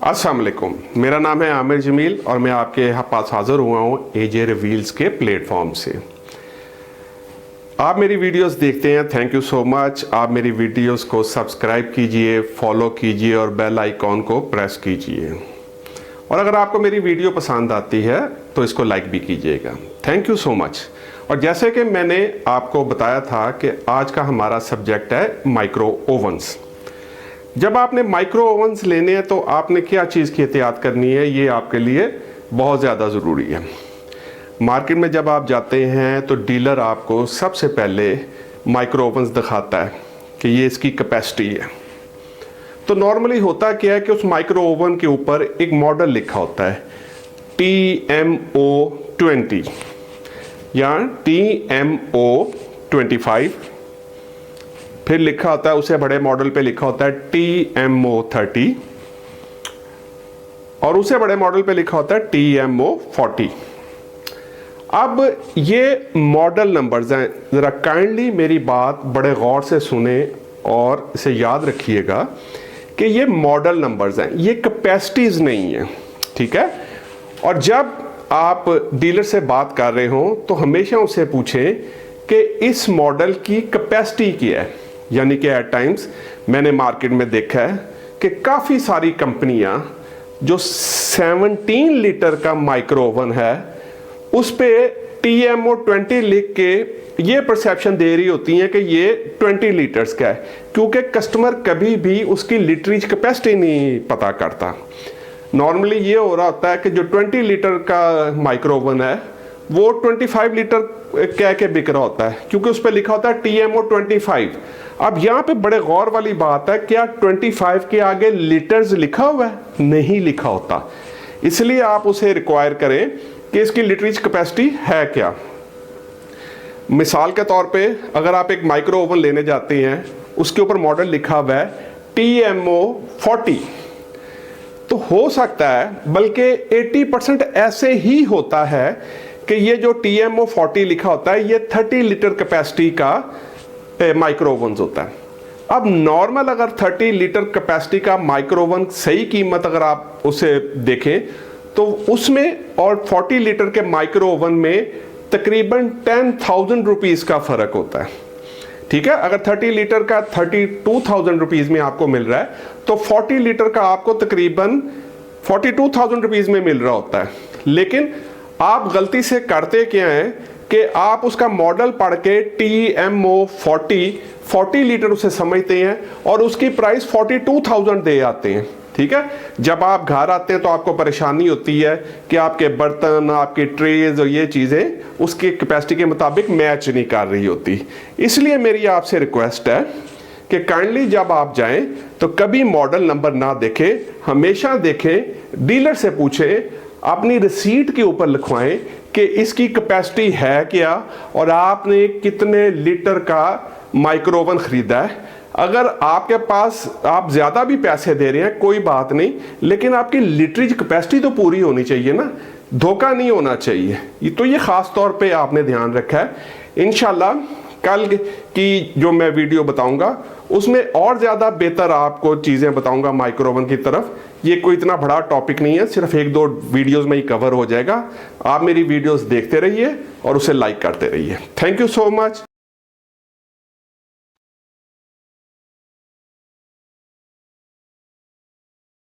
अस्सलाम वालेकुम, मेरा नाम है आमिर जमील और मैं आपके यहाँ पास हाज़िर हुआ हूँ एजे रिवील्स के प्लेटफॉर्म से। आप मेरी वीडियोस देखते हैं, थैंक यू सो मच। आप मेरी वीडियोस को सब्सक्राइब कीजिए, फॉलो कीजिए और बेल आइकॉन को प्रेस कीजिए। और अगर आपको मेरी वीडियो पसंद आती है तो इसको लाइक भी कीजिएगा। Thank you so much. और जैसे कि मैंने आपको बताया था कि आज का हमारा सब्जेक्ट है माइक्रो ओवन्स। जब आपने माइक्रो ओवन्स लेने हैं तो आपने क्या चीज़ की एहतियात करनी है, ये आपके लिए बहुत ज़्यादा ज़रूरी है। मार्केट में जब आप जाते हैं तो डीलर आपको सबसे पहले माइक्रो ओवन्स दिखाता है कि ये इसकी कैपेसिटी है। तो नॉर्मली होता क्या है कि उस माइक्रो ओवन के ऊपर एक मॉडल लिखा होता है TMO20 या TMO25, फिर लिखा होता है उसे बड़े मॉडल पे लिखा होता है TMO30 और उसे बड़े मॉडल पे लिखा होता है TMO40। अब ये मॉडल नंबर्स हैं, ज़रा काइंडली मेरी बात बड़े गौर से सुने और इसे याद रखिएगा कि ये मॉडल नंबर्स हैं, ये कैपेसिटीज़ नहीं है, ठीक है। और जब आप डीलर से बात कर रहे हो तो हमेशा उससे पूछें कि इस मॉडल की कैपेसिटी क्या है। यानी कि एट टाइम्स मैंने मार्केट में देखा है कि काफ़ी सारी कंपनियां जो 17 लीटर का माइक्रो ओवन है उस पे TMO20 लिख के ये परसेप्शन दे रही होती हैं कि ये 20 लीटर्स का है, क्योंकि कस्टमर कभी भी उसकी लीटरेज कैपेसिटी नहीं पता करता। नॉर्मली ये हो रहा होता है कि जो 20 लीटर का माइक्रो ओवन है वो 25 लीटर कह के बिक रहा होता है, क्योंकि उस पर लिखा होता है TMO25। अब यहाँ पे बड़े गौर वाली बात है, क्या 25 के आगे लीटर्स लिखा हुआ है? नहीं लिखा होता। इसलिए आप उसे रिक्वायर करें कि इसकी लीटरेज कैपेसिटी है क्या। मिसाल के तौर पे अगर आप एक माइक्रो ओवन लेने जाते हैं, उसके ऊपर मॉडल लिखा हुआ है TMO40, तो हो सकता है बल्कि 80% ऐसे ही होता है कि ये जो TMO40 लिखा होता है ये 30 लीटर कैपेसिटी का माइक्रो ओवन होता है। अब नॉर्मल अगर 30 लीटर कैपेसिटी का माइक्रो ओवन सही कीमत अगर आप उसे देखें तो उसमें और 40 लीटर के माइक्रो ओवन में तकरीबन 10,000 रुपीज़ का फ़र्क होता है, ठीक है। अगर 30 लीटर का 32,000 रुपीज़ में आपको मिल रहा है तो 40 लीटर का आपको तकरीबन 42,000 रुपीज़ में मिल रहा होता है। लेकिन आप गलती से करते क्या हैं कि आप उसका मॉडल पढ़ के TMO40 लीटर उसे समझते हैं और उसकी प्राइस 42,000 दे आते हैं, ठीक है। जब आप घर आते हैं तो आपको परेशानी होती है कि आपके बर्तन, आपके ट्रेज और ये चीज़ें उसकी कैपेसिटी के मुताबिक मैच नहीं कर रही होती। इसलिए मेरी आपसे रिक्वेस्ट है कि काइंडली जब आप जाएं तो कभी मॉडल नंबर ना देखें, हमेशा देखें, डीलर से पूछें, अपनी रिसीट के ऊपर लिखवाएं कि इसकी कैपेसिटी है क्या और आपने कितने लीटर का माइक्रो ओवन खरीदा है। अगर आपके पास आप ज़्यादा भी पैसे दे रहे हैं कोई बात नहीं, लेकिन आपकी लीटरेज कैपेसिटी तो पूरी होनी चाहिए ना, धोखा नहीं होना चाहिए। तो ये ख़ास तौर पे आपने ध्यान रखा है। इंशाल्लाह कल की जो मैं वीडियो बताऊंगा उसमें और ज़्यादा बेहतर आपको चीज़ें बताऊंगा माइक्रो ओवन की तरफ। ये कोई इतना बड़ा टॉपिक नहीं है, सिर्फ 1-2 वीडियोस में ही कवर हो जाएगा। आप मेरी वीडियोस देखते रहिए और उसे लाइक करते रहिए। Thank you so much.